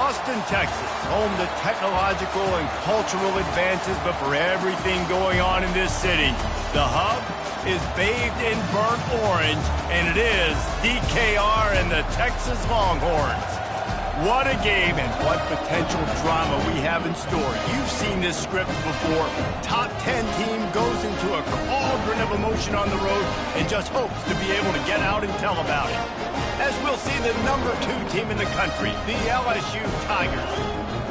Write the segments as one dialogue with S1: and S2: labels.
S1: Austin, Texas, home to technological and cultural advances, but for everything going on in this city, the hub is bathed in burnt orange, and it is DKR and the Texas Longhorns. What a game and what potential drama we have in store. You've seen this script before. Top 10 team goes into a cauldron of emotion on the road and just hopes to be able to get out and tell about it. As we'll see the number 2 team in the country, the LSU Tigers,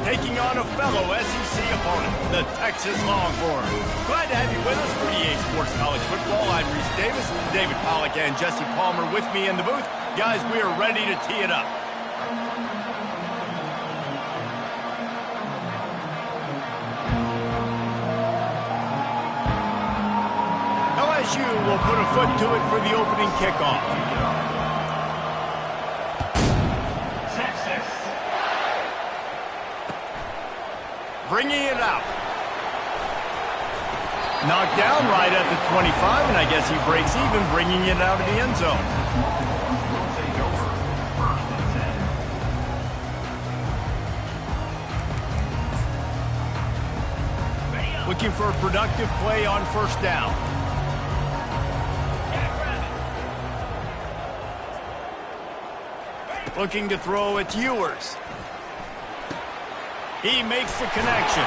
S1: taking on a fellow SEC opponent, the Texas Longhorns. Glad to have you with us for EA Sports College Football. I'm Reese Davis, David Pollack and Jesse Palmer with me in the booth. Guys, we are ready to tee it up. LSU will put a foot to it for the opening kickoff. Bringing it out. Knocked down right at the 25, and I guess he breaks even, bringing it out of the end zone. Looking for a productive play on first down. Looking to throw, it's Ewers. He makes the connection.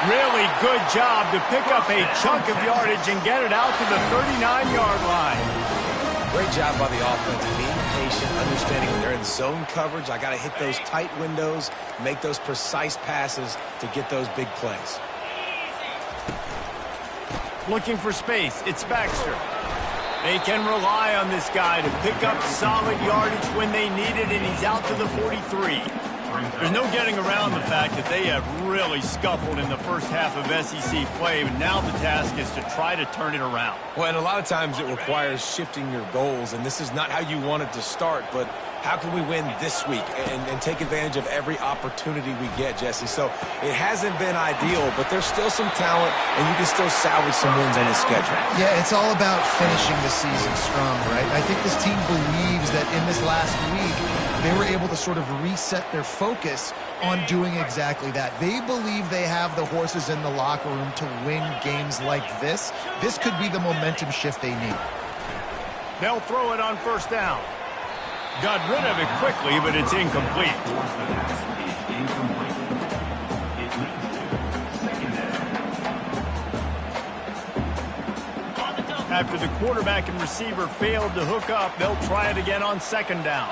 S1: Really good job to pick up a chunk of yardage and get it out to the 39-yard line.
S2: Great job by the offense, being patient, understanding when they're in zone coverage. I got to hit those tight windows, make those precise passes to get those big plays.
S1: Looking for space, it's Baxter. They can rely on this guy to pick up solid yardage when they need it, and he's out to the 43. There's no getting around the fact that they have really scuffled in the first half of SEC play, but now the task is to try to turn it around.
S2: Well, and a lot of times it requires shifting your goals, and this is not how you wanted to start, but how can we win this week and take advantage of every opportunity we get, Jesse? So it hasn't been ideal, but there's still some talent, and you can still salvage some wins on this schedule.
S3: Yeah, it's all about finishing the season strong, right? I think this team believes that in this last week, they were able to sort of reset their focus on doing exactly that. They believe they have the horses in the locker room to win games like this. This could be the momentum shift they need.
S1: They'll throw it on first down. Got rid of it quickly, but it's incomplete. After the quarterback and receiver failed to hook up, they'll try it again on second down.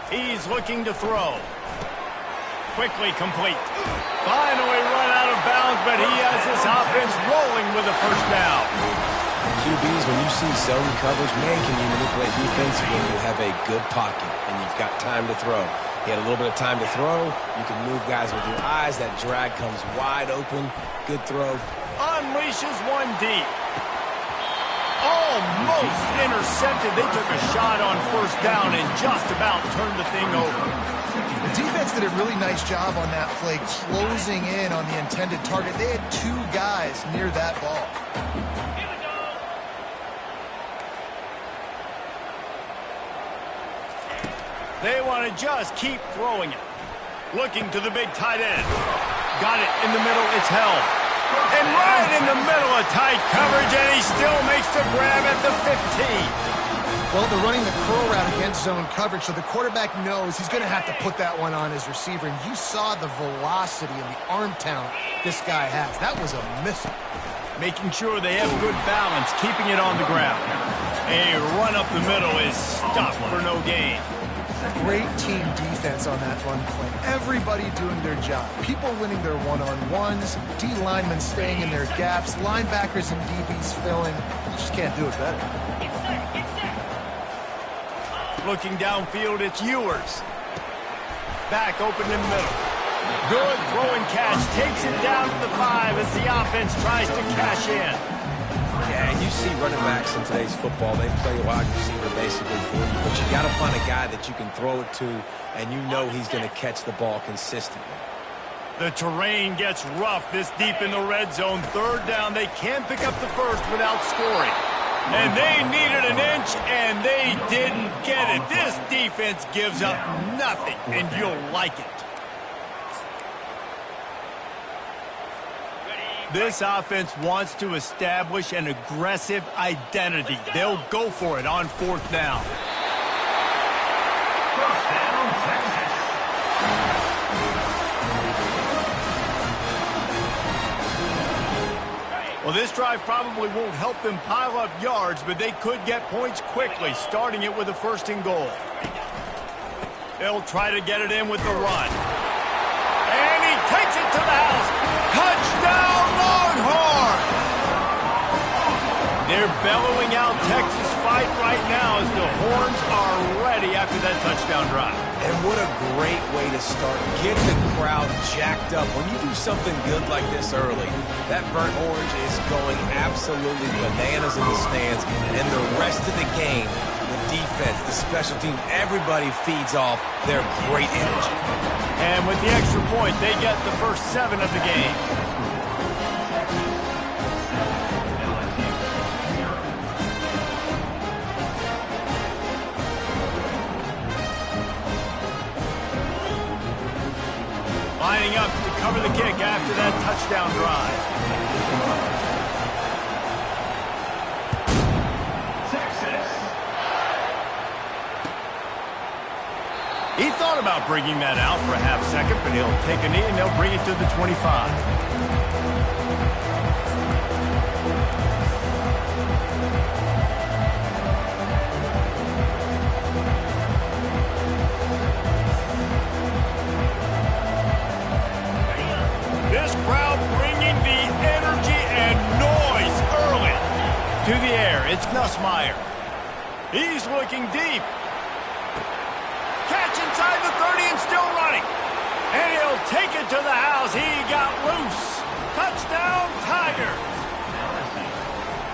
S1: He's looking to throw. Quickly complete. Finally run out of bounds, but he has this offense rolling with a first down.
S2: QBs, when you see zone coverage, man, can you manipulate defense when you have a good pocket and you've got time to throw. He had a little bit of time to throw. You can move guys with your eyes. That drag comes wide open. Good throw.
S1: Unleashes one deep. Almost intercepted. They took a shot on first down and just about turned the thing over.
S3: The defense did a really nice job on that play, closing in on the intended target. They had 2 guys near that ball.
S1: They want to just keep throwing it. Looking to the big tight end. Got it in the middle. It's held. And right in the middle of tight coverage, and he still makes the grab at the 15.
S3: Well, they're running the curl route against zone coverage, so the quarterback knows he's going to have to put that one on his receiver. And you saw the velocity and the arm talent this guy has. That was a missile.
S1: Making sure they have good balance, keeping it on the ground. A run up the middle is stopped for no gain.
S3: Great team defense on that run play. Everybody doing their job. People winning their one-on-ones, D linemen staying in their gaps, linebackers and DBs filling. You just can't do it better.
S1: Looking downfield, it's Ewers. Back open in the middle. Good throw and catch. Takes it down to the 5 as the offense tries to cash in.
S2: Yeah, and you see running backs in today's football, they play wide receiver basically for you, but you got to find a guy that you can throw it to, and you know he's going to catch the ball consistently.
S1: The terrain gets rough this deep in the red zone. Third down, they can't pick up the first without scoring. And they needed an inch, and they didn't get it. This defense gives up nothing, and you'll like it. This offense wants to establish an aggressive identity. They'll go for it on 4th down. Well, this drive probably won't help them pile up yards, but they could get points quickly, starting it with a 1st and goal. They'll try to get it in with the run. And he takes it to the house. Touchdown, Longhorns! They're bellowing out Texas fight right now as the Horns are ready after that touchdown drive.
S2: And what a great way to start. Get the crowd jacked up. When you do something good like this early, that burnt orange is going absolutely bananas in the stands. And the rest of the game, the defense, the special team, everybody feeds off their great energy.
S1: And with the extra point, they get the first 7 of the game. Lining up to cover the kick after that touchdown drive. He thought about bringing that out for a half second, but he'll take a knee and they'll bring it to the 25. This crowd bringing the energy and noise early. To the air, it's Nussmeier. He's looking deep. Catch inside the 30 and still running. And he'll take it to the house. He got loose. Touchdown, Tigers.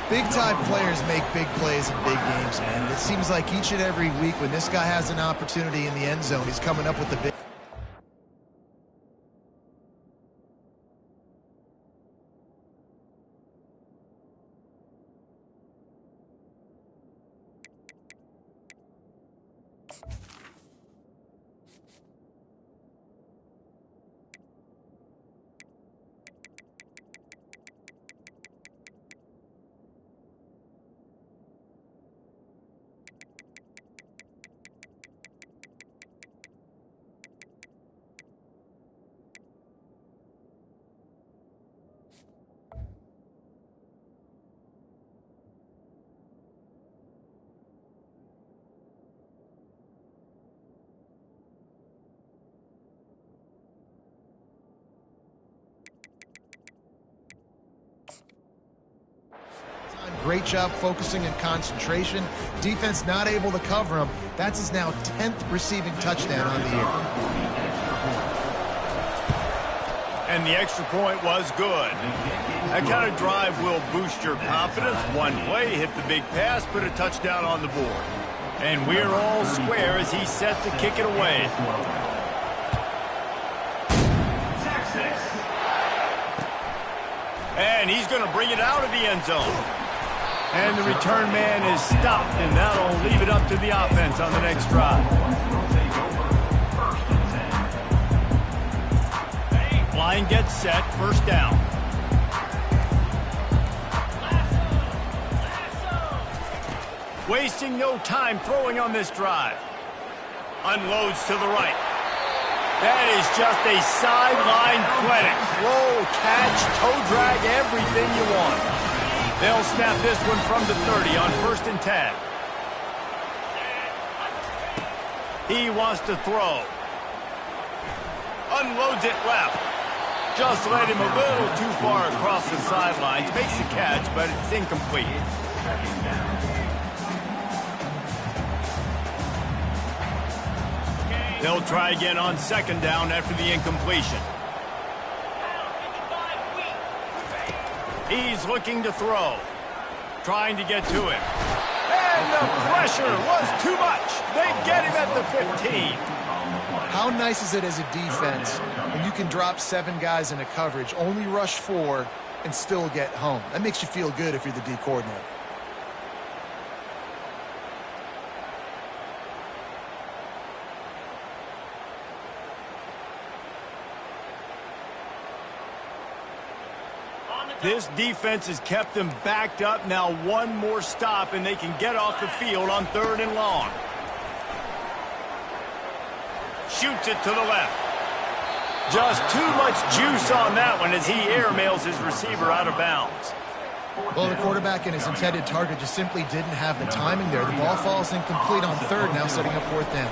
S3: Big-time players make big plays in big games, man. It seems like each and every week when this guy has an opportunity in the end zone, he's coming up with the big... Great job focusing and concentration. Defense not able to cover him. That's his now 10th receiving touchdown on the year.
S1: And the extra point was good. That kind of drive will boost your confidence. One play, hit the big pass, put a touchdown on the board. And we're all square as he's set to kick it away. And he's going to bring it out of the end zone. And the return man is stopped, and that'll leave it up to the offense on the next drive. Line gets set, 1st down. Wasting no time throwing on this drive. Unloads to the right. That is just a sideline clinic. Roll, catch, toe drag, everything you want. They'll snap this one from the 30 on 1st and 10. He wants to throw. Unloads it left. Just led him a little too far across the sidelines. Makes the catch, but it's incomplete. They'll try again on 2nd down after the incompletion. He's looking to throw. Trying to get to him. And the pressure was too much. They get him at the 15.
S3: How nice is it as a defense when you can drop 7 guys in a coverage, only rush 4, and still get home? That makes you feel good if you're the D coordinator.
S1: This defense has kept them backed up. Now one more stop, and they can get off the field on 3rd and long. Shoots it to the left. Just too much juice on that one as he airmails his receiver out of bounds.
S3: Well, the quarterback and his intended target just simply didn't have the timing there. The ball falls incomplete on 3rd, now setting up 4th down.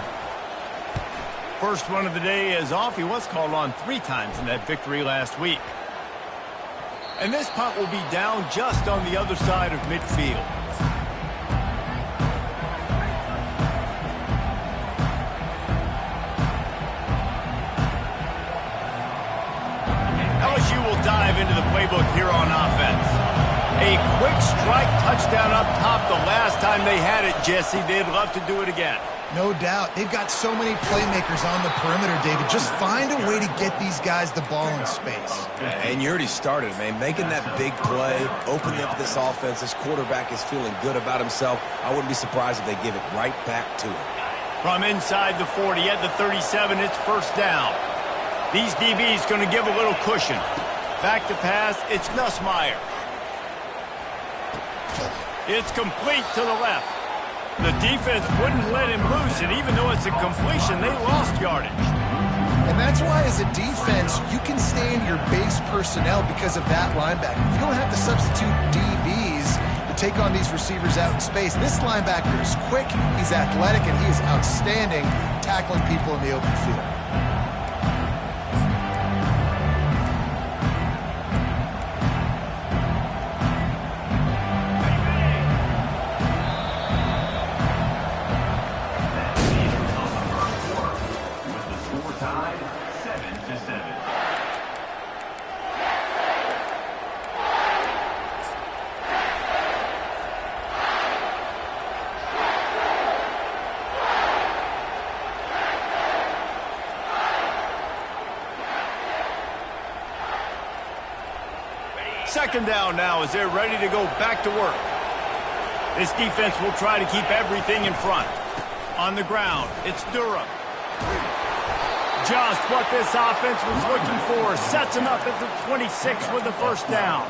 S1: First one of the day is off. He was called on 3 times in that victory last week. And this punt will be down just on the other side of midfield. LSU will dive into the playbook here on offense. A quick strike touchdown up top the last time they had it, Jesse. They'd love to do it again.
S3: No doubt. They've got so many playmakers on the perimeter, David. Just find a way to get these guys the ball in space.
S2: And you already started, man. Making that big play, opening up this offense. This quarterback is feeling good about himself. I wouldn't be surprised if they give it right back to him.
S1: From inside the 40 at the 37, it's 1st down. These DBs going to give a little cushion. Back to pass, it's Nussmeier. It's complete to the left. The defense wouldn't let him loose, and even though it's a completion, they lost yardage.
S3: And that's why, as a defense, you can stay in your base personnel because of that linebacker. You don't have to substitute DBs to take on these receivers out in space. This linebacker is quick, he's athletic, and he is outstanding tackling people in the open field.
S1: Second down now as they're ready to go back to work. This defense will try to keep everything in front. On the ground, it's Durham. Just what this offense was looking for. Sets him up at the 26 with the 1st down.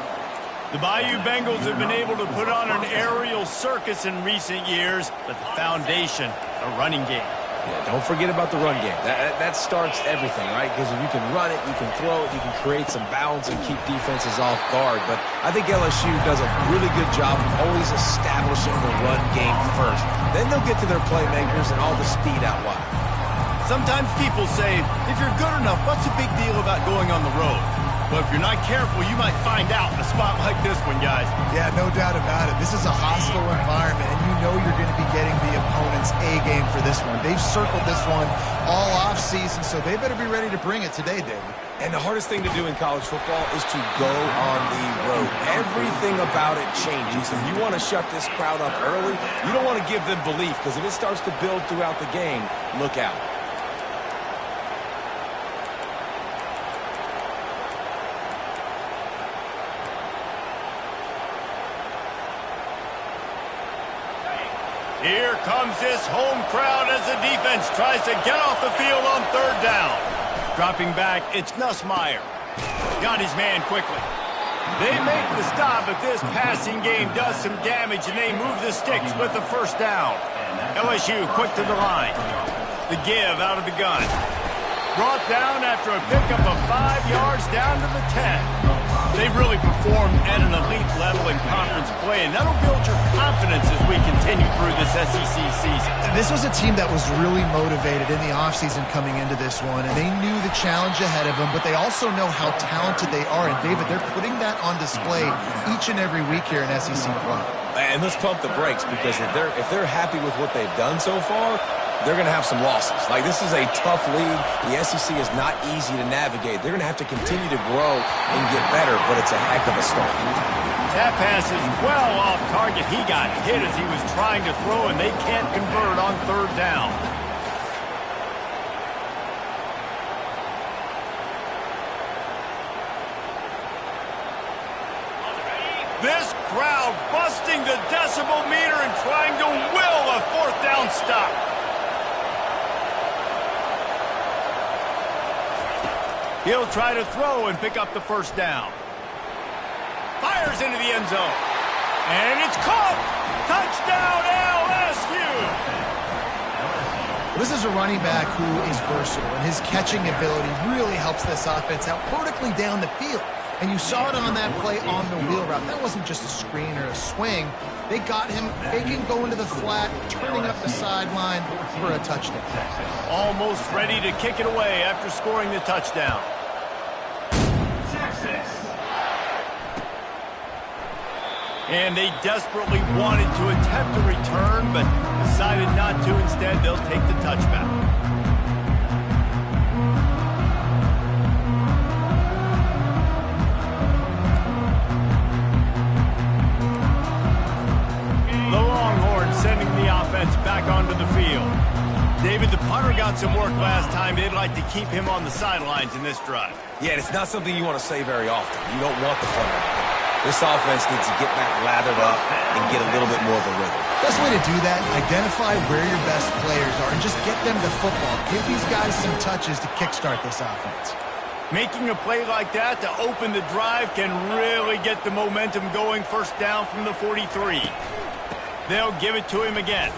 S1: The Bayou Bengals have been able to put on an aerial circus in recent years, but the foundation, a running game.
S2: Yeah, don't forget about the run game. That starts everything, right? Because if you can run it, you can throw it, you can create some balance and keep defenses off guard. But I think LSU does a really good job of always establishing the run game first. Then they'll get to their playmakers and all the speed out wide.
S1: Sometimes people say, if you're good enough, what's the big deal about going on the road? But if you're not careful, you might find out in a spot like this one, guys.
S3: Yeah, no doubt about it. This is a hostile environment, and you know you're going to be getting the opponent's A-game for this one. They've circled this one all off-season, so they better be ready to bring it today, David.
S2: And the hardest thing to do in college football is to go on the road. Everything about it changes. If you want to shut this crowd up early, you don't want to give them belief, because if it starts to build throughout the game, look out.
S1: Here comes this home crowd as the defense tries to get off the field on 3rd down. Dropping back, it's Nussmeier. Got his man quickly. They make the stop, but this passing game does some damage, and they move the sticks with the 1st down. LSU quick to the line. The give out of the gun. Brought down after a pickup of 5 yards down to the 10. They've really performed at an elite level in conference play, and that'll build your confidence as we continue through this SEC season.
S3: This was a team that was really motivated in the offseason coming into this one, and they knew the challenge ahead of them, but they also know how talented they are. And, David, they're putting that on display each and every week here in SEC play.
S2: And let's pump the brakes, because if they're happy with what they've done so far, they're going to have some losses. Like, this is a tough league. The SEC is not easy to navigate. They're going to have to continue to grow and get better, but it's a heck of a start.
S1: That pass is well off target. He got hit as he was trying to throw, and they can't convert on 3rd down. This crowd busting the decibel meter and trying to will a 4th down stop. He'll try to throw and pick up the 1st down. Fires into the end zone. And it's caught. Touchdown, LSU.
S3: This is a running back who is versatile, and his catching ability really helps this offense out vertically down the field. And you saw it on that play on the wheel route. That wasn't just a screen or a swing. They got him faking going to the flat, turning up the sideline for a touchdown.
S1: Almost ready to kick it away after scoring the touchdown. And they desperately wanted to attempt a return, but decided not to. Instead, they'll take the touchback. The Longhorns sending the offense back onto the field. David, the punter got some work last time. They'd like to keep him on the sidelines in this drive.
S2: Yeah, it's not something you want to say very often. You don't want the punter. This offense needs to get back lathered up and get a little bit more of a rhythm.
S3: Best way to do that, identify where your best players are and just get them the football. Give these guys some touches to kickstart this offense.
S1: Making a play like that to open the drive can really get the momentum going. First down from the 43. They'll give it to him again.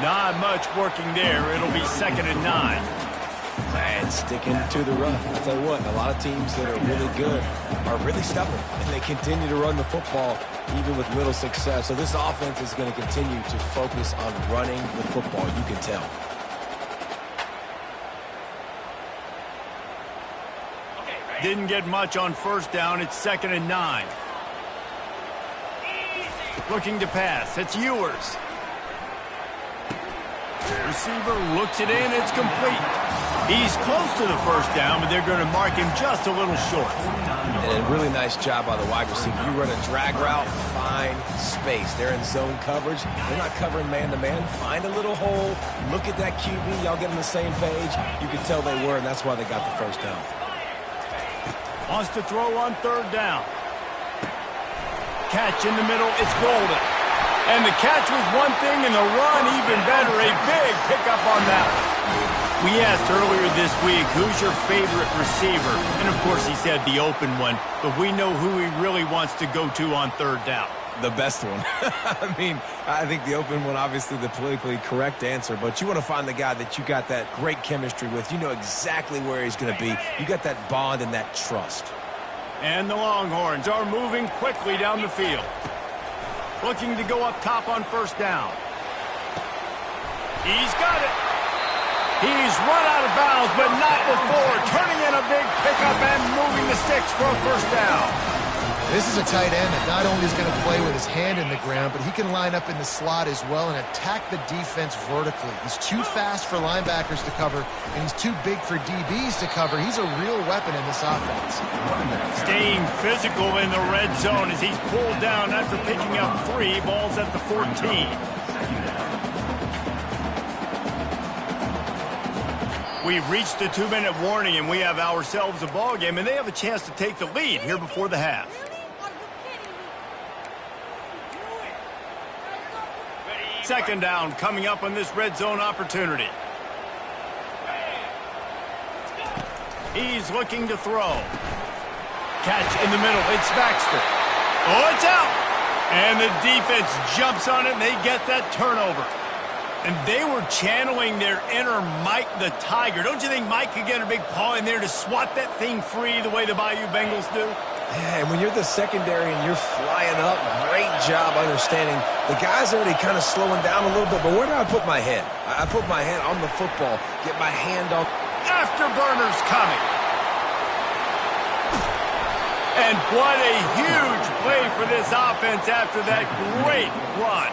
S1: Not much working there. It'll be 2nd and 9.
S2: And sticking to the run. I'll tell you what, a lot of teams that are really good are really stubborn, and they continue to run the football even with little success. So this offense is going to continue to focus on running the football, you can tell.
S1: Didn't get much on first down. It's 2nd and 9. Looking to pass. It's Ewers. Receiver looks it in. It's complete. He's close to the first down, but they're going to mark him just a little short.
S2: And a really nice job by the wide receiver. You run a drag route, find space. They're in zone coverage. They're not covering man-to-man. Find a little hole. Look at that QB. Y'all get on the same page. You can tell they were, and that's why they got the first down.
S1: Wants to throw on 3rd down. Catch in the middle. It's Golden. And the catch was one thing, and the run even better. A big pickup on that one. We asked earlier this week, who's your favorite receiver? And, of course, he said the open one. But we know who he really wants to go to on 3rd down.
S2: The best one. I mean, I think the open one, obviously the politically correct answer, but you want to find the guy that you got that great chemistry with. You know exactly where he's going to be. You got that bond and that trust.
S1: And the Longhorns are moving quickly down the field. Looking to go up top on first down. He's got it. He's run out of bounds, but not before. Turning in a big pickup and moving the sticks for a first down.
S3: This is a tight end that not only is going to play with his hand in the ground, but he can line up in the slot as well and attack the defense vertically. He's too fast for linebackers to cover, and he's too big for DBs to cover. He's a real weapon in this offense.
S1: Staying physical in the red zone as he's pulled down after picking up 3 balls at the 14. We've reached the 2-minute warning, and we have ourselves a ball game, and they have a chance to take the lead here before the half. Second down coming up on this red zone opportunity. He's looking to throw. Catch in the middle. It's Baxter. Oh, it's out. And the defense jumps on it, and they get that turnover. And they were channeling their inner Mike the Tiger. Don't you think Mike could get a big paw in there to swat that thing free the way the Bayou Bengals do?
S2: Yeah, and when you're the secondary and you're flying up, great job understanding. The guy's already kind of slowing down a little bit, but where do I put my head? I put my head on the football, get my hand on.
S1: Afterburners coming. And what a huge play for this offense after that great run.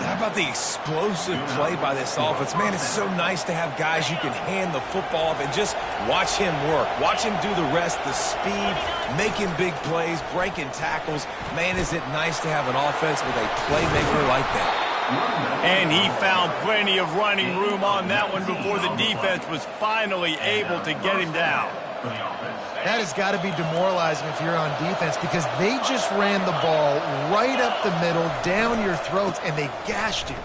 S2: How about the explosive play by this offense? Man, it's so nice to have guys you can hand the football off and just watch him work. Watch him do the rest, the speed, making big plays, breaking tackles. Man, is it nice to have an offense with a playmaker like that.
S1: And he found plenty of running room on that one before the defense was finally able to get him down.
S3: That has got to be demoralizing if you're on defense because they just ran the ball right up the middle, down your throats, and they gashed you.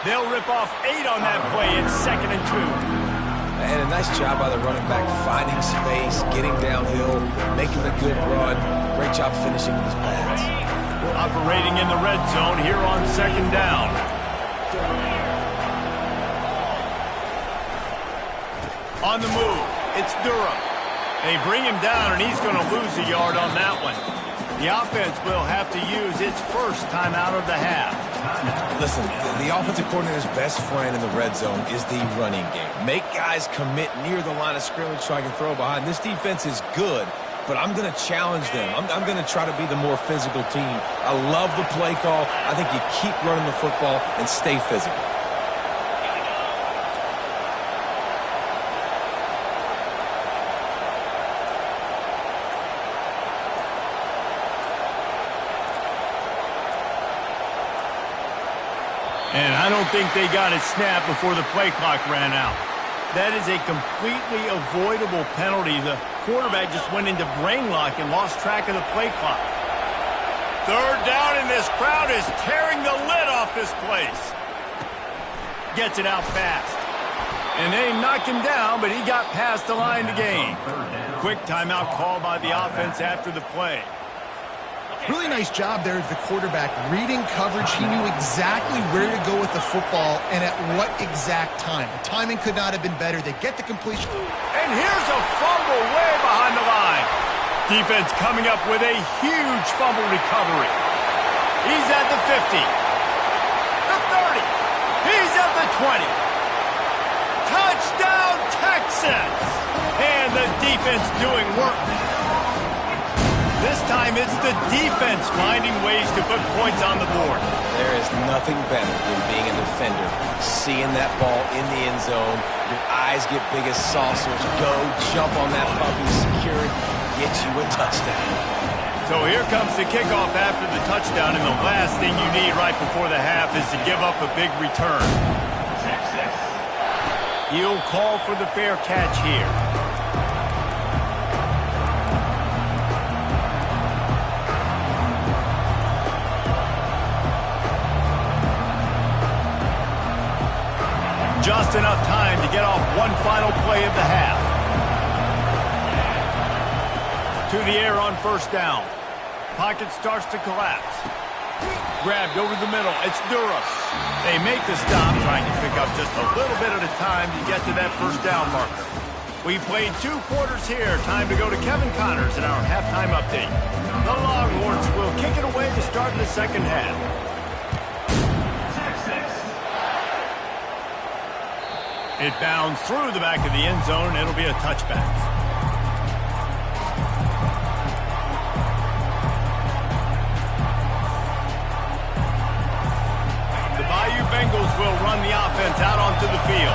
S1: They'll rip off 8 on that play. It's 2nd and 2.
S2: and a nice job by the running back finding space, getting downhill, making a good run. Great job finishing with his pads.
S1: Operating in the red zone here on second down. On the move, it's Durham. They bring him down, and he's going to lose a yard on that one. The offense will have to use its first timeout of the half.
S2: Listen, the offensive coordinator's best friend in the red zone is the running game. Make guys commit near the line of scrimmage so I can throw behind. This defense is good, but I'm going to challenge them. I'm going to try to be the more physical team. I love the play call. I think you keep running the football and stay physical.
S1: And I don't think they got it snapped before the play clock ran out. That is a completely avoidable penalty. The quarterback just went into brain lock and lost track of the play clock. Third down, and this crowd is tearing the lid off this place. Gets it out fast. And they knocked him down, but he got past the line to gain. Quick timeout call by the offense after the play.
S3: Really nice job there of the quarterback reading coverage. He knew exactly where to go with the football and at what exact time. The timing could not have been better. They get the completion.
S1: And here's a fumble way behind the line. Defense coming up with a huge fumble recovery. He's at the 50. The 30. He's at the 20. Touchdown, Texans! And the defense doing work. This time it's the defense finding ways to put points on the board.
S2: There is nothing better than being a defender. Seeing that ball in the end zone, your eyes get big as saucers. Go, jump on that puppy, secure it, get you a touchdown.
S1: So here comes the kickoff after the touchdown, and the last thing you need right before the half is to give up a big return. He'll call for the fair catch here. Just enough time to get off one final play of the half. To the air on first down. Pocket starts to collapse. Grabbed over the middle. It's Durham. They make the stop, trying to pick up just a little bit at a time to get to that first down marker. We played 2 quarters here. Time to go to Kevin Connors in our halftime update. The Longhorns will kick it away to start the second half. It bounds through the back of the end zone, and it'll be a touchback. The Bayou Bengals will run the offense out onto the field.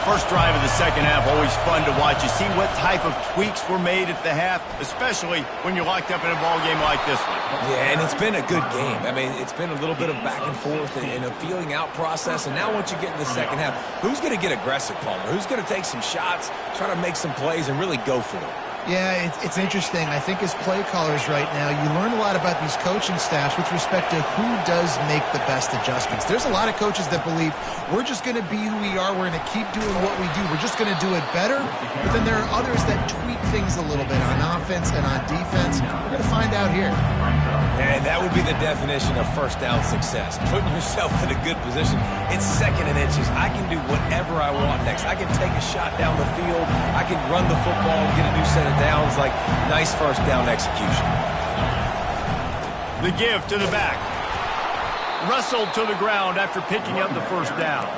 S1: First drive of the second half, always fun to watch. You see what type of tweaks were made at the half, especially when you're locked up in a ball game like this one.
S2: Yeah, and it's been a good game. I mean, it's been a little bit of back and forth and a feeling out process. And now once you get in the second half, who's going to get aggressive, Palmer? Who's going to take some shots, try to make some plays, and really go for it?
S3: Yeah, it's interesting. I think as play callers right now, you learn a lot about these coaching staffs with respect to who does make the best adjustments. There's a lot of coaches that believe we're just going to be who we are. We're going to keep doing what we do. We're just going to do it better. But then there are others that tweak things a little bit on offense and on defense. We're going to find out here.
S2: And that would be the definition of first down success. Putting yourself in a good position. It's second and inches. I can do whatever I want next. I can take a shot down the field. I can run the football and get a new set of downs. Like nice first down execution.
S1: The give to the back. Wrestled to the ground after picking up the first down.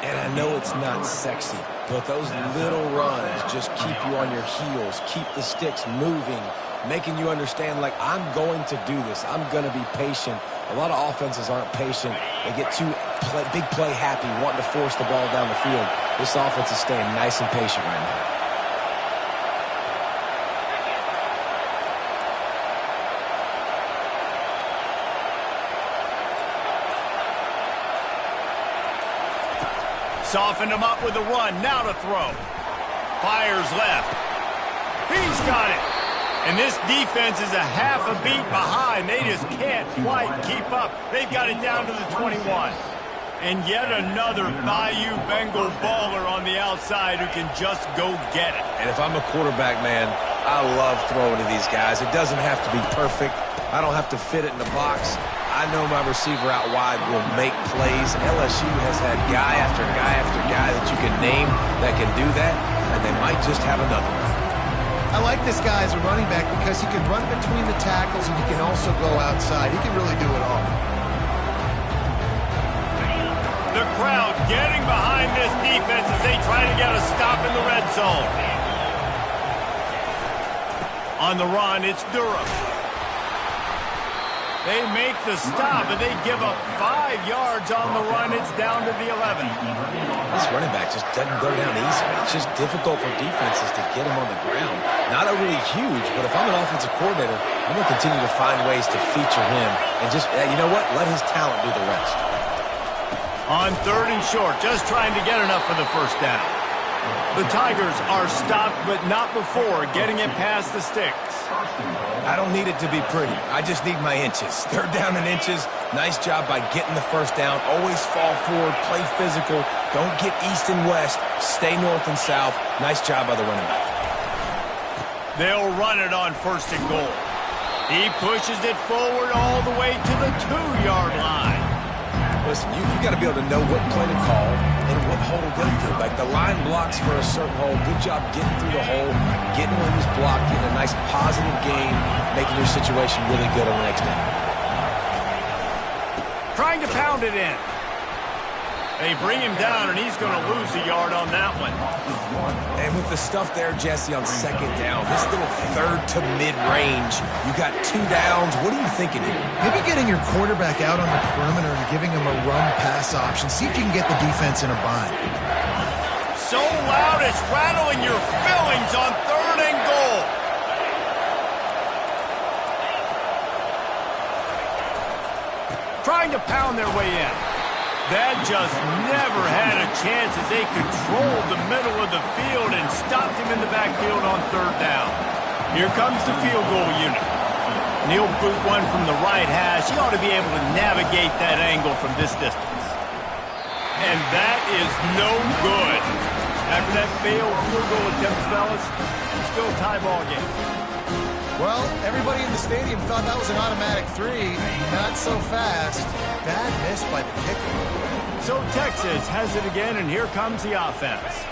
S2: And I know it's not sexy, but those little runs just keep you on your heels, keep the sticks moving, making you understand, like, I'm going to do this. I'm going to be patient. A lot of offenses aren't patient. They get too big play happy, wanting to force the ball down the field. This offense is staying nice and patient right now.
S1: Softened him up with a run. Now to throw. Fires left. He's got it. And this defense is a half a beat behind. They just can't quite keep up. They've got it down to the 21. And yet another Bayou Bengal baller on the outside who can just go get it.
S2: And if I'm a quarterback, man, I love throwing to these guys. It doesn't have to be perfect. I don't have to fit it in the box. I know my receiver out wide will make plays. LSU has had guy after guy after guy that you can name that can do that, and they might just have another one.
S3: I like this guy as a running back because he can run between the tackles and he can also go outside. He can really do it all.
S1: The crowd getting behind this defense as they try to get a stop in the red zone. On the run, it's Durham. They make the stop, and they give up 5 yards on the run. It's down to the 11.
S2: This running back just doesn't go down easy. It's just difficult for defenses to get him on the ground. Not overly huge, but if I'm an offensive coordinator, I'm going to continue to find ways to feature him and just, you know what, let his talent do the rest.
S1: On 3rd and short, just trying to get enough for the first down. The Tigers are stopped, but not before getting it past the sticks.
S2: I don't need it to be pretty. I just need my inches. 3rd down in inches. Nice job by getting the first down. Always fall forward, play physical. Don't get east and west. Stay north and south. Nice job by the running back.
S1: They'll run it on 1st and goal. He pushes it forward all the way to the 2-yard line.
S2: Listen, you got to be able to know what play to call and what hole to go through. Like the line blocks for a certain hole. Good job getting through the hole, getting when he's blocked, getting a nice positive gain, making your situation really good on the next down.
S1: Trying to pound it in. They bring him down, and he's going to lose a yard on that one.
S2: And with the stuff there, Jesse, on 2nd down, this little 3rd to mid-range, you got 2 downs. What are you thinking here?
S3: Maybe getting your quarterback out on the perimeter and giving him a run-pass option. See if you can get the defense in a bind.
S1: So loud it's rattling your fillings on 3rd and goal. Trying to pound their way in. That just never had a chance as they controlled the middle of the field and stopped him in the backfield on 3rd down. Here comes the field goal unit. And he'll boot one from the right hash. He ought to be able to navigate that angle from this distance. And that is no good. After that failed field goal attempt, fellas, it's still a tie ball game.
S3: Well, everybody in the stadium thought that was an automatic 3. Not so fast. Bad miss by the kicker.
S1: So Texas has it again, and here comes the offense.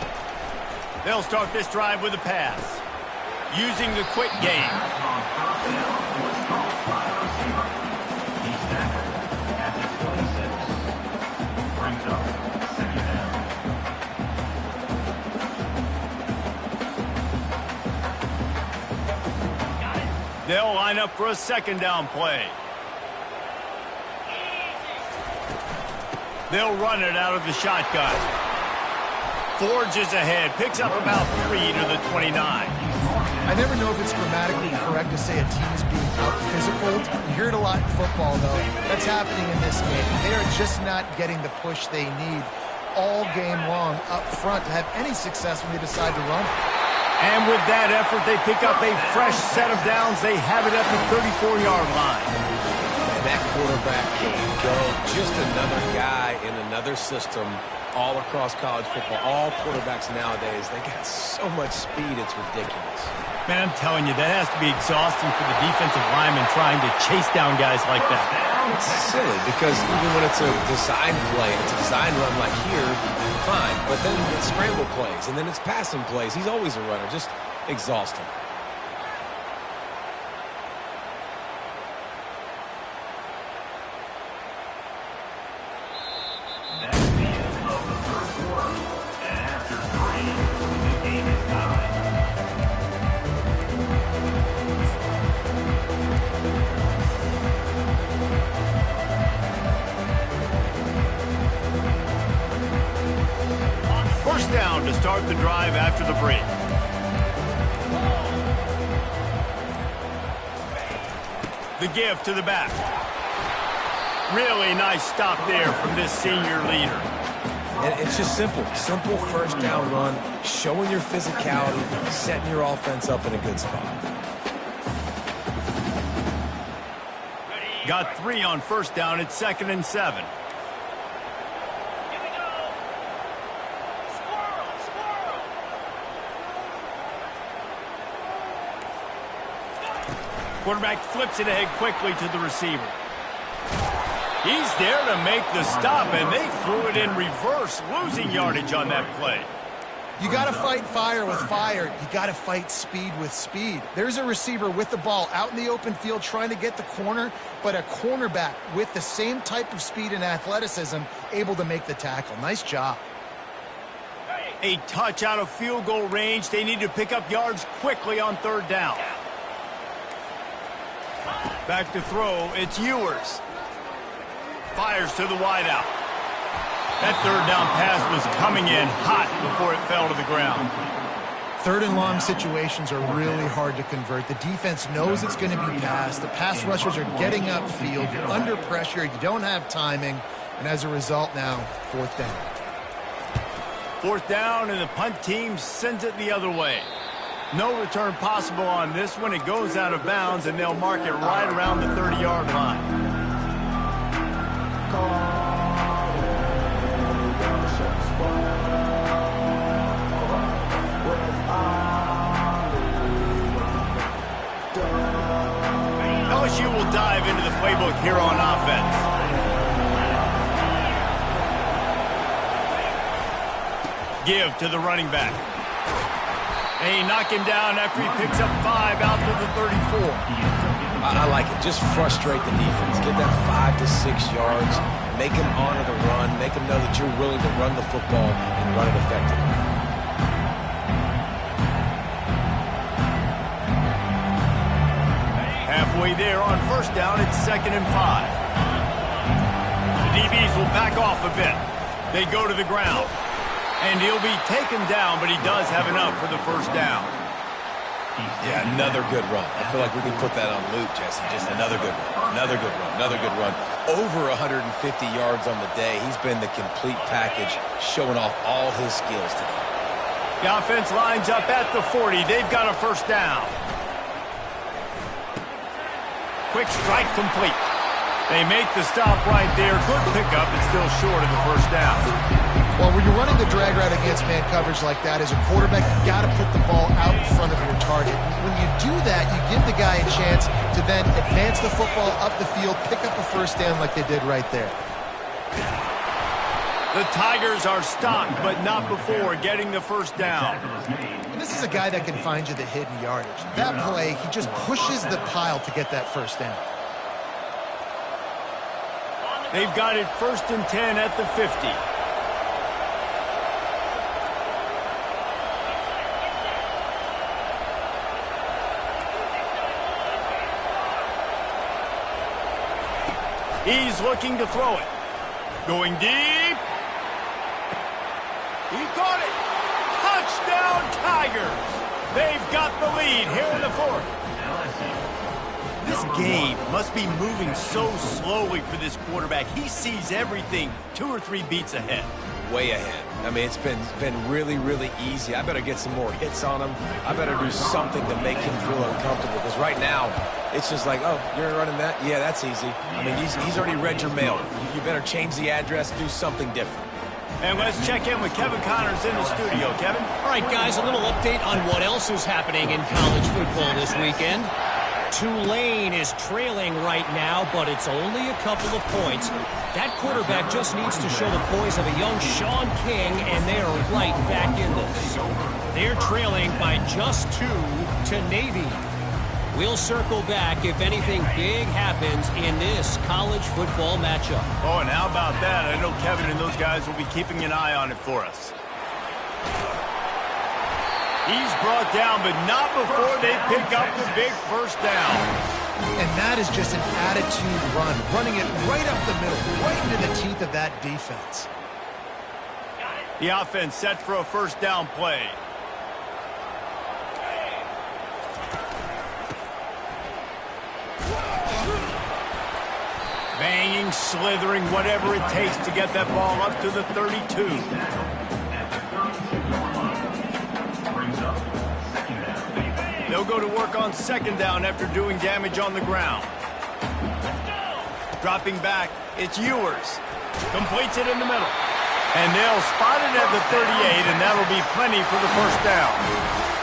S1: They'll start this drive with a pass, using the quick game. They'll line up for a 2nd down play. They'll run it out of the shotgun. Forges ahead, picks up about 3 to the 29.
S3: I never know if it's grammatically correct to say a team is being out-physical. You hear it a lot in football, though. That's happening in this game. They are just not getting the push they need all game long up front to have any success when they decide to run it.
S1: And with that effort, they pick up a fresh set of downs. They have it at the 34-yard line.
S2: And that quarterback can go. Just another guy in another system all across college football. All quarterbacks nowadays, they got so much speed, it's ridiculous.
S1: Man, I'm telling you, that has to be exhausting for the defensive lineman trying to chase down guys like that.
S2: It's silly because even when it's a design play, it's a design run like here, fine. But then it's scramble plays, and then it's passing plays. He's always a runner, just exhausting.
S1: Down to start the drive after the break. The give to the back. Really nice stop there from this senior leader.
S2: And it's just simple. Simple 1st down run, showing your physicality, setting your offense up in a good spot.
S1: Got 3 on 1st down at 2nd and 7. Quarterback flips it ahead quickly to the receiver. He's there to make the stop, and they threw it in reverse, losing yardage on that play.
S3: You got to fight fire with fire. You got to fight speed with speed. There's a receiver with the ball out in the open field trying to get the corner, but a cornerback with the same type of speed and athleticism able to make the tackle. Nice job.
S1: A touch out of field goal range. They need to pick up yards quickly on third down. Back to throw. It's Ewers. Fires to the wideout. That third down pass was coming in hot before it fell to the ground.
S3: Third and long situations are really hard to convert. The defense knows it's going to be passed. The pass rushers are getting upfield. You're under pressure. You don't have timing. And as a result now, fourth down.
S1: Fourth down, and the punt team sends it the other way. No return possible on this one. It goes out of bounds, and they'll mark it right around the 30-yard line. LSU will dive into the playbook here on offense. Give to the running back. They knock him down after he picks up 5 out to the 34.
S2: I like it. Just frustrate the defense. Get that 5 to 6 yards. Make them honor the run. Make them know that you're willing to run the football and run it effectively.
S1: Halfway there on first down, it's 2nd and 5. The DBs will back off a bit. They go to the ground. And he'll be taken down, but he does have enough for the first down.
S2: Yeah, another good run. I feel like we can put that on loop, Jesse. Just another good run, another good run, another good run. Over 150 yards on the day. He's been the complete package, showing off all his skills today.
S1: The offense lines up at the 40. They've got a first down. Quick strike complete. They make the stop right there. Good pickup, but still short of the first down.
S3: Well, when you're running the drag route against man coverage like that, as a quarterback, you got to put the ball out in front of your target. When you do that, you give the guy a chance to then advance the football up the field, pick up a first down like they did right there.
S1: The Tigers are stopped, but not before getting the first down.
S3: And this is a guy that can find you the hidden yardage. That play, he just pushes the pile to get that first down.
S1: They've got it 1st and 10 at the 50. He's looking to throw it. Going deep. He caught it. Touchdown, Tigers. They've got the lead here in the 4th. This game must be moving so slowly for this quarterback. He sees everything 2 or 3 beats ahead.
S2: Way ahead. I mean, it's been really, really easy. I better get some more hits on him. I better do something to make him feel uncomfortable, because right now, it's just like, oh, you're running that? Yeah, that's easy. I mean, he's already read your mail. You better change the address, do something different.
S1: And let's check in with Kevin Connors in the studio. Kevin?
S4: All right, guys, a little update on what else is happening in college football this weekend. Tulane is trailing right now, but it's only a couple of points. That quarterback just needs to show the poise of a young Sean King, and they are right back in this. They're trailing by just 2 to Navy. We'll circle back if anything big happens in this college football matchup.
S1: Oh, and how about that? I know Kevin and those guys will be keeping an eye on it for us. He's brought down, but not before they pick up the big first down.
S3: And that is just an attitude run, running it right up the middle, right into the teeth of that defense.
S1: The offense set for a first down play. Banging, slithering, whatever it takes to get that ball up to the 32. They'll go to work on second down after doing damage on the ground. Dropping back, it's Ewers. Completes it in the middle. And they'll spot it at the 38, and that'll be plenty for the first down.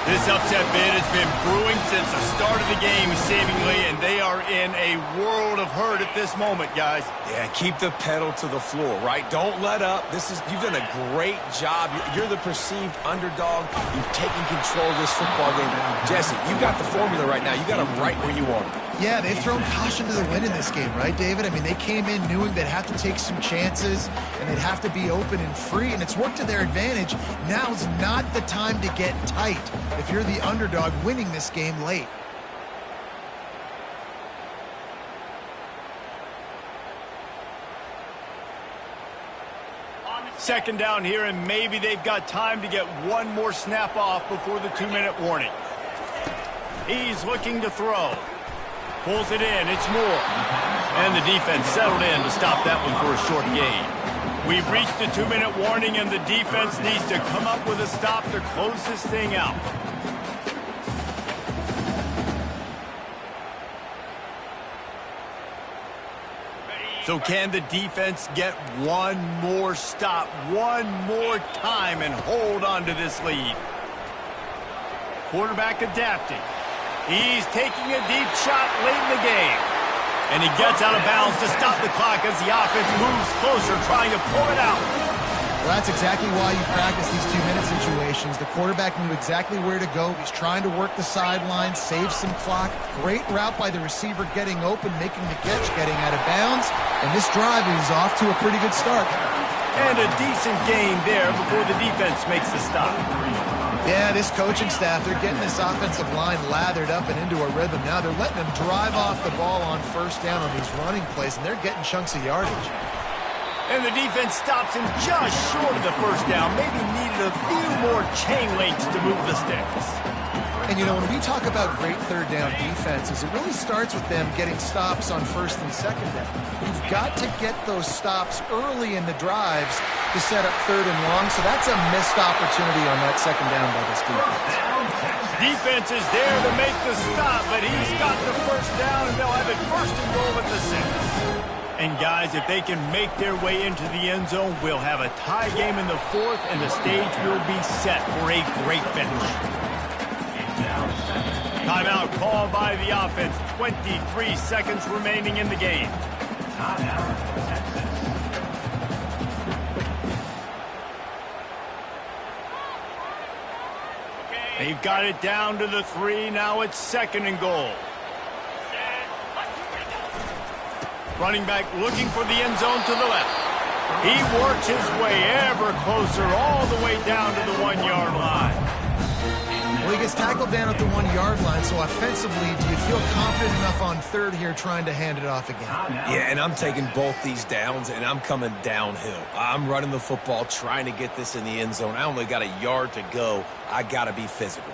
S1: This upset bid has been brewing since the start of the game, seemingly, and they are in a world of hurt at this moment, guys.
S2: Yeah, keep the pedal to the floor, right? Don't let up. You've done a great job. You're the perceived underdog. You've taken control of this football game. Jesse, you got the formula right now. You got them right where you want them.
S3: Yeah, they've thrown caution to the wind in this game, right, David? I mean, they came in knowing they'd have to take some chances, and they'd have to be open and free, and it's worked to their advantage. Now's not the time to get tight if you're the underdog winning this game late.
S1: Second down here, and maybe they've got time to get one more snap off before the 2-minute warning. He's looking to throw. Pulls it in, it's Moore. And the defense settled in to stop that one for a short gain. We've reached the 2-minute warning, and the defense needs to come up with a stop to close this thing out. So can the defense get one more stop, one more time, and hold on to this lead? Quarterback adapting. He's taking a deep shot late in the game. And he gets out of bounds to stop the clock as the offense moves closer, trying to pull it out.
S3: Well, that's exactly why you practice these 2-minute situations. The quarterback knew exactly where to go. He's trying to work the sideline, save some clock. Great route by the receiver getting open, making the catch, getting out of bounds. And this drive is off to a pretty good start.
S1: And a decent gain there before the defense makes the stop.
S3: Yeah, this coaching staff, they're getting this offensive line lathered up and into a rhythm now. They're letting them drive off the ball on first down on these running plays, and they're getting chunks of yardage.
S1: And the defense stops him just short of the first down. Maybe needed a few more chain links to move the sticks.
S3: And, you know, when we talk about great third down defenses, it really starts with them getting stops on first and second down. You've got to get those stops early in the drives to set up third and long, so that's a missed opportunity on that second down by this defense.
S1: Defense is there to make the stop, but he's got the first down, and they'll have it first and goal at the 6. And, guys, if they can make their way into the end zone, we'll have a tie game in the 4th, and the stage will be set for a great finish. Timeout called by the offense. 23 seconds remaining in the game. They've got it down to the 3. Now it's 2nd and goal. Running back looking for the end zone to the left. He works his way ever closer all the way down to the 1-yard line.
S3: Well, he gets tackled down at the 1-yard line, so offensively, do you feel confident enough on third here trying to hand it off again?
S2: Yeah, and I'm taking both these downs, and I'm coming downhill. I'm running the football, trying to get this in the end zone. I only got a yard to go. I got to be physical.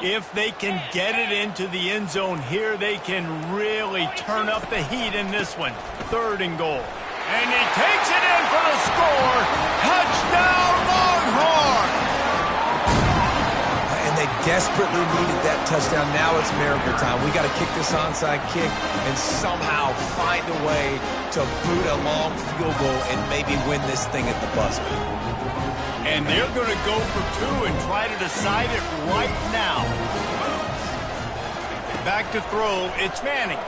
S1: If they can get it into the end zone here, they can really turn up the heat in this one. 3rd and goal. And he takes it in for the score. Touchdown, Longhorn!
S2: And they desperately needed that touchdown. Now it's miracle time. We got to kick this onside kick and somehow find a way to boot a long field goal and maybe win this thing at the buzzer.
S1: And they're going to go for 2 and try to decide it right now. Back to throw. It's Manning.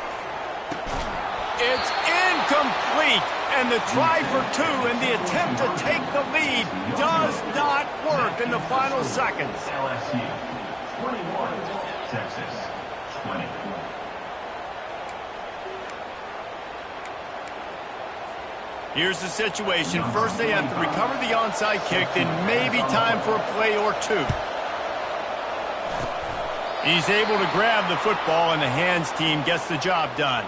S1: It's incomplete. And the try for 2 and the attempt to take the lead does not work in the final seconds.
S5: LSU 21, Texas 20.
S1: Here's the situation. First, they have to recover the onside kick, then maybe time for a play or 2. He's able to grab the football, and the hands team gets the job done.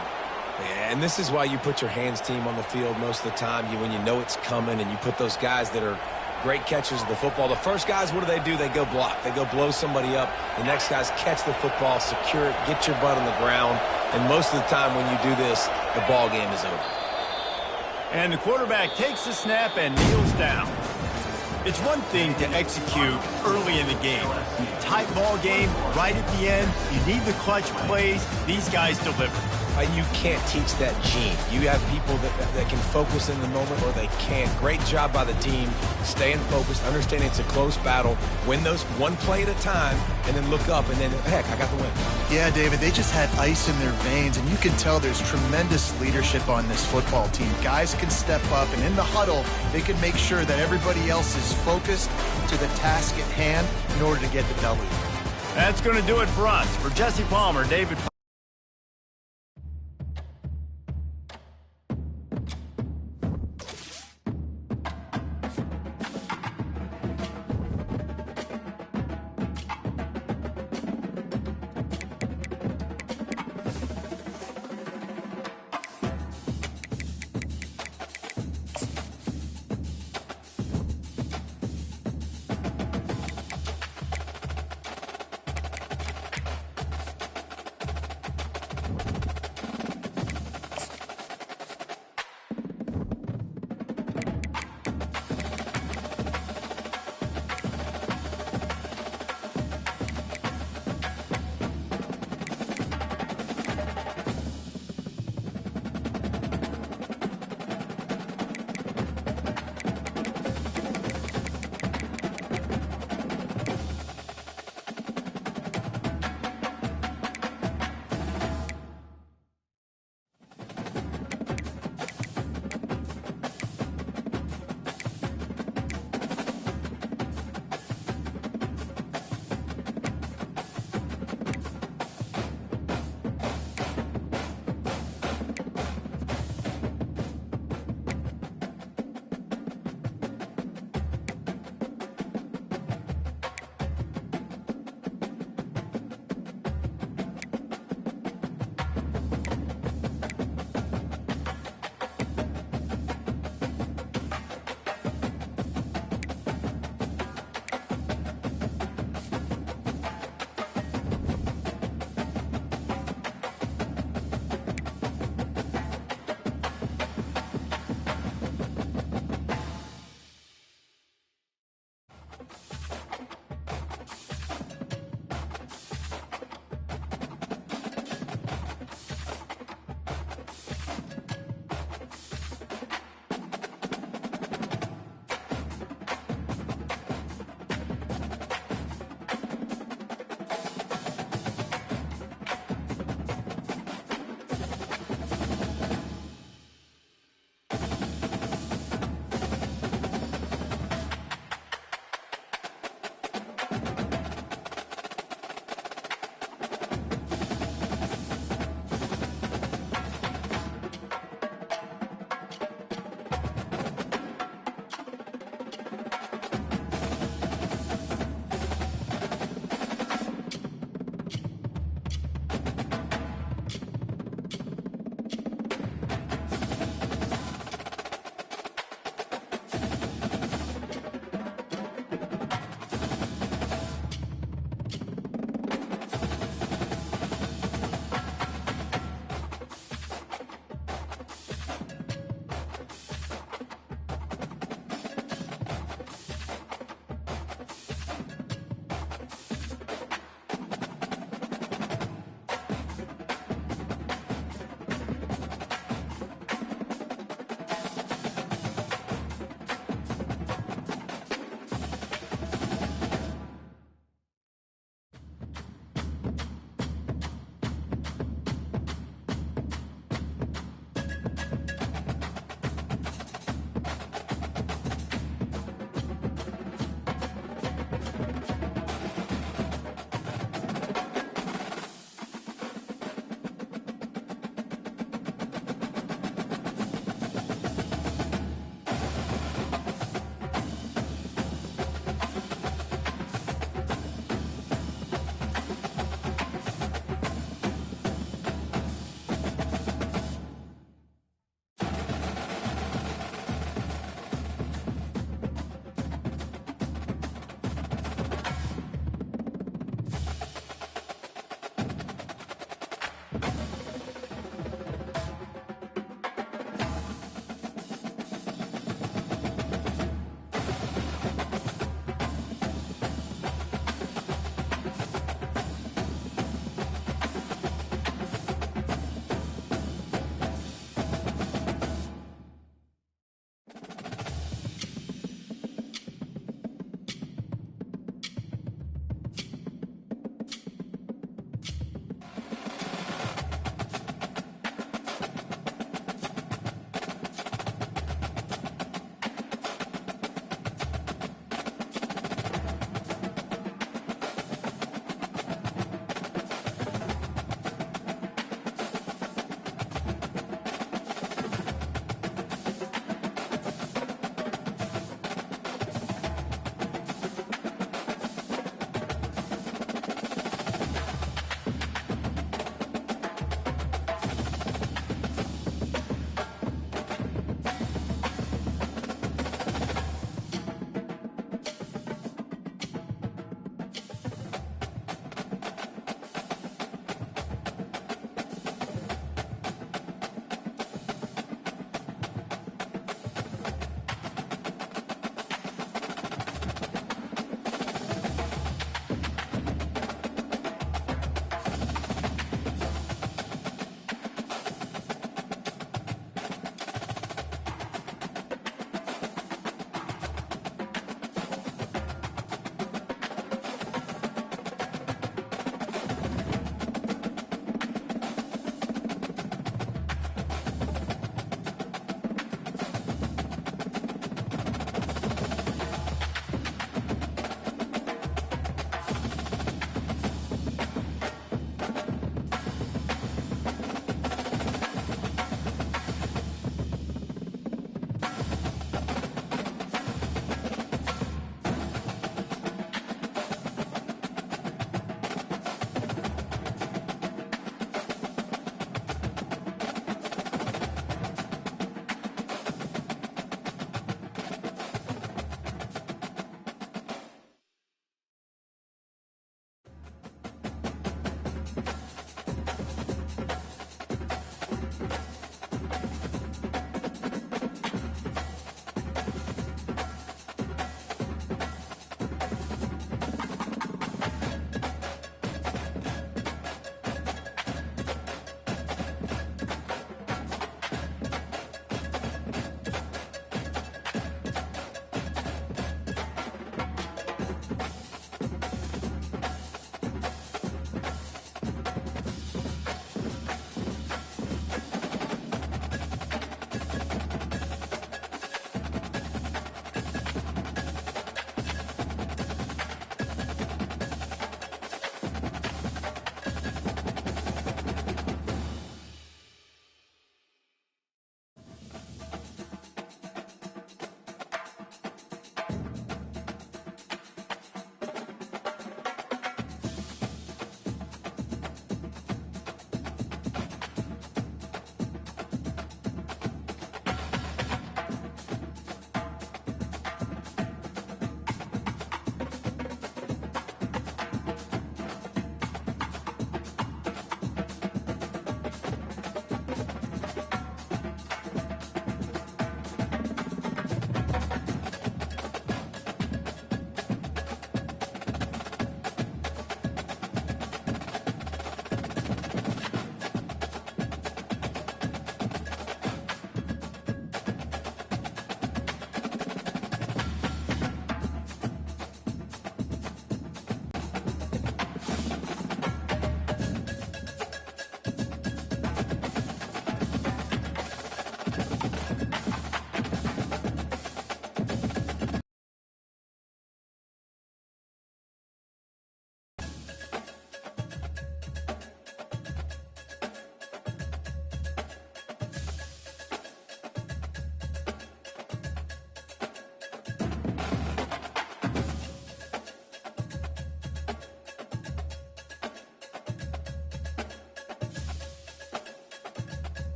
S2: Yeah, and this is why you put your hands team on the field most of the time. When you know it's coming, and you put those guys that are great catchers of the football. The first guys, what do? They go block. They go blow somebody up. The next guys catch the football, secure it, get your butt on the ground. And most of the time when you do this, the ball game is over.
S1: And the quarterback takes the snap and kneels down. It's one thing to execute early in the game. Tight ball game, right at the end. You need the clutch plays. These guys deliver.
S2: You can't teach that gene. You have people that can focus in the moment or they can't. Great job by the team, staying focused, understanding it's a close battle, win those one play at a time, and then look up, and then, heck, I got the win.
S3: Yeah, David, they just had ice in their veins, and you can tell there's tremendous leadership on this football team. Guys can step up, and in the huddle, they can make sure that everybody else is focused to the task at hand in order to get the W.
S1: That's going to do it for us. For Jesse Palmer, David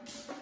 S3: Bye.